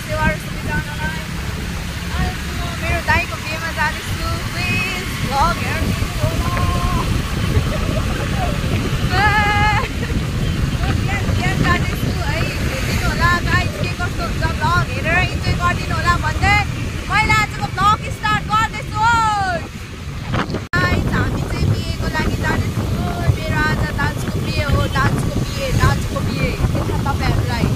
सेवाहरू सुविधाहरूलाई आज म मेरो दाइको बिहेमा जाँदैछु प्लिज भ्लग हेर्नु होला बिहान जाँदैछु है हेरिदिनु होला गाइस के कस्तो हुन्छ भ्लग हेरेर इन्जोय गरिदिनु होला भन्दै मैले आजको भ्लग स्टार्ट गर्दैछु गाइस हामी चाहिँ बिहेको लागि जाँदैछु मेरो आज दाजुको बिहे हो दाजुको बिहे के छ तपाईँहरूलाई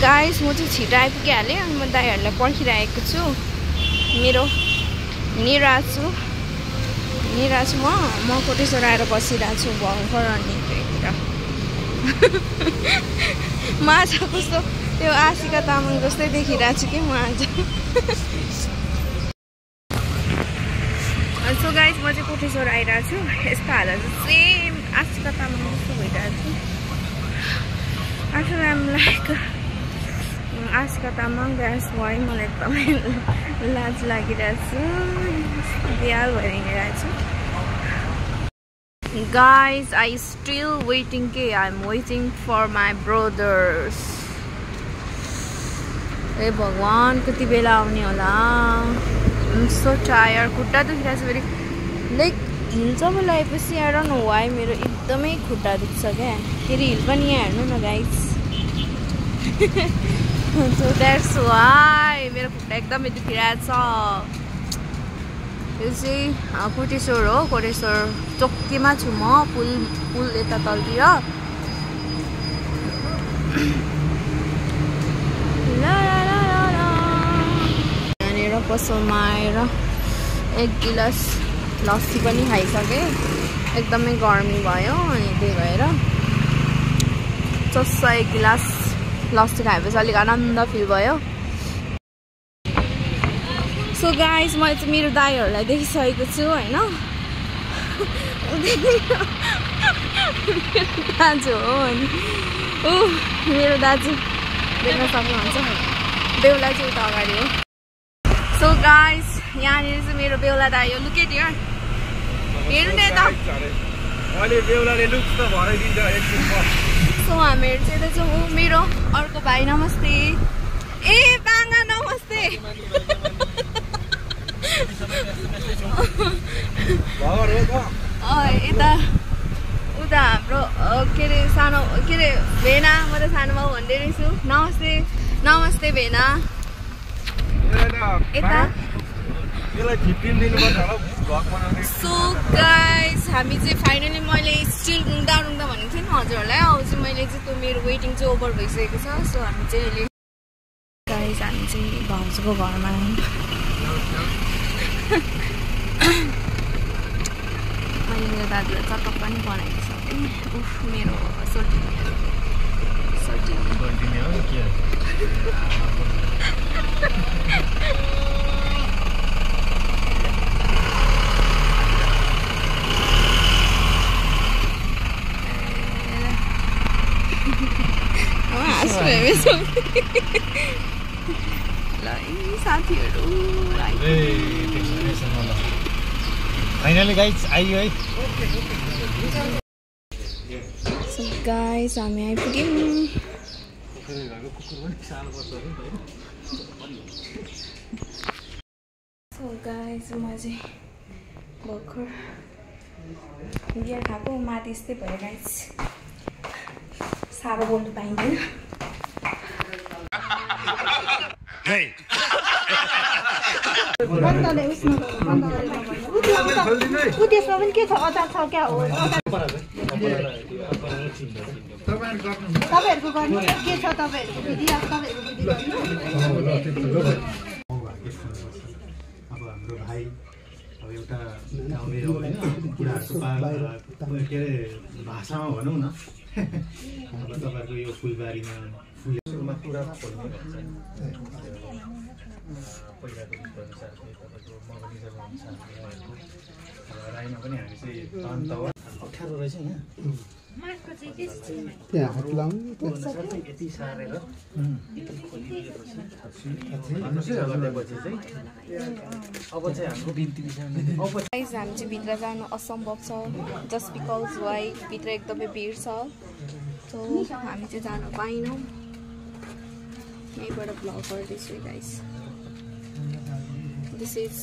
गाइस म चाहिँ छिटो आइपुगिहालेँ अनि म दाइहरूलाई पर्खिरहेको छु निरा छु म कोटेश्वर आएर बसिरहेको छु भर्खर अनि माछा कस्तो त्यो आशिका तामाङ जस्तै देखिरहेको छु कि म आज सो गाइस म चाहिँ कोटेश्वर आइरहेको छु यस्तो हालत सेम आशिका तामाङ जस्तो भइरहेको छु actually I'm like Aashika Tamang that's why मलाई एकदमै लाज लागिरहेको छु बिहाल भएर हिँडिरहेको छु गाइज आई स्टिल वेटिङ के I am waiting for my brothers ए भगवान् कति बेला आउने होला सो टायर खुट्टा दुखिरहेको छ फेरि लाइक हिल जब लगाएपछि आई डोन्ट नो वाइ मेरो एकदमै खुट्टा दुख्छ क्या फेरि हिल पनि यहाँ हेर्नु न गाइज so that's why मेरो खुट्टा एकदमै दुखिरहेछ यो चाहिँ कोटेश्वर हो कोटेश्वर चोक्कीमा छु म पुल यता तलतिर यहाँनिर पसलमा आएर 1 गिलास लस्सी पनि खाइसकेँ एकदमै गर्मी भयो अनि त्यही भएर चस्सा 1 गिलास लस्सी खाएपछि अलिक आनन्द फिल भयो सो गाइस मैले चाहिँ मेरो दाइहरूलाई देखिसकेको छु होइन दाजु हो अनि मेरो दाजु देख्न सक्नुहुन्छ बेहुला चाहिँ उता अगाडि हो सो गाइस यहाँनिर चाहिँ मेरो बेहुला दाइ हो लुक एट हियर हेर्नु न यता सो हामीहरू चाहिँ यता चाहिँ मेरो अर्को भाइ नमस्ते ए बाङ्गा नमस्ते यता उता हाम्रो के अरे सानो के अरे भेना म त सानो बाउ भन्दै रहेछु नमस्ते भेना यता सो गाइस हामी चाहिँ फाइनली मैले स्टिल रुङ्दा भनेको थिएँ नि हजुरहरूलाई अब चाहिँ मैले चाहिँ त्यो मेरो वेटिङ चाहिँ ओभर भइसकेको छ सो हामी चाहिँ अहिले गाइस हामी चाहिँ भाउजूको घरमा मैले मेरो दाजुलाई चटक पनि बनाएको छ उफ मेरो सोटी साथीहरू फाइनली गाइस आइयो है सो गाइस हामी आइपुग्यौँ सो गाइस म चाहिँ भर्खर बियर खाएको माथि यस्तै भयो गाइस साह्रो बोल्नु पाइँदैन त्यसमा पनि के छ अचार छ क्या हो तपाईँहरूको गर्नु के छ तपाईँहरूको विधि तपाईँहरूको विधि गर्नु अब एउटा गाउँले कुराहरूको के अरे भाषामा भनौँ न अब तपाईँहरूको यो फुलबारीमा फुलमा कुरा खोल्ने भन्छ पहिलाको अनुसार तपाईँको मगनिजम अनुसार राईमा पनि हामी चाहिँ अन्त अप्ठ्यारो रहेछ यहाँ त्यहाँ हात लाउनु यति सारेर अब चाहिँ हाम्रो बिन्ती गाइस हामी चाहिँ भित्र जानु असम्भव छ जस्ट बिकज वाइ भित्र एकदमै भिड छ सो हामी चाहिँ जान पाएनौँ यहीँबाट भ्लग गर्दैछु गाइस दिस इज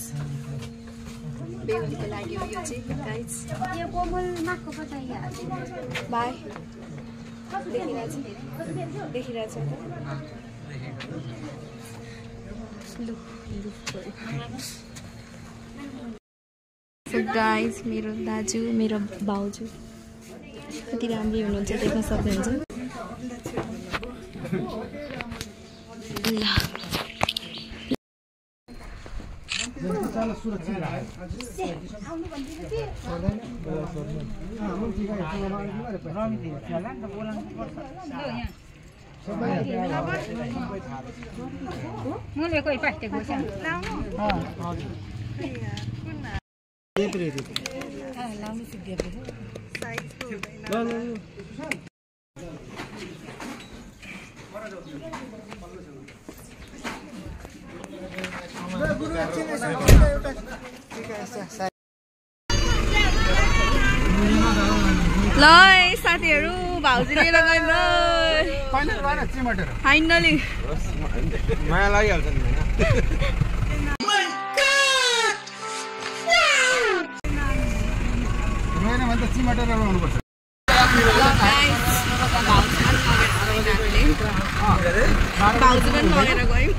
बेहुलीको लागि हो यो चाहिँ गाइस बाई देखिरहेछ सो गाइस मेरो दाजु मेरो भाउजू कति राम्रै हुनुहुन्छ देख्न सक्नुहुन्छ मैले कोही पास्टे गएछ ल साथीहरू भाउजू लिएर गयौँ ल फाइनली माया लागिहाल्छ नि होइन भने त चिमाटर आउनुपर्छ भाउजू पनि लगेर गयौँ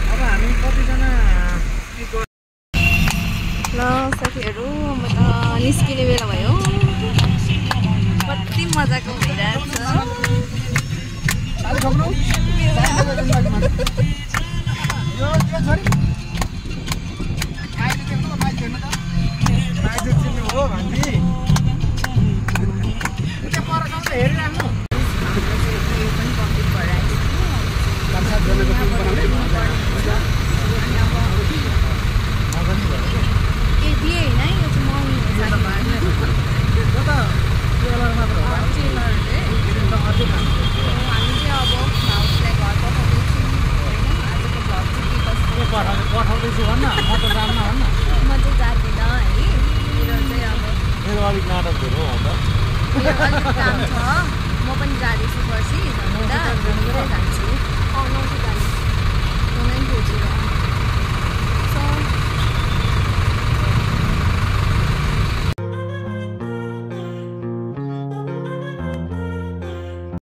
अब हामी कतिजना ल साथीहरू म त निस्किने बेला भयो कति मजाको भइरहेछ पठाउँदैछु भन्न म त जान्न भन्न म चाहिँ जाँदिनँ है मेरो चाहिँ अब मेरो अलिक नाटक धेरै हो त मेरो अलिक काम छ म पनि जाँदैछु पर्सि भन्दा घुमेरै जान्छु आउनु चाहिँ जान्छु खोजेर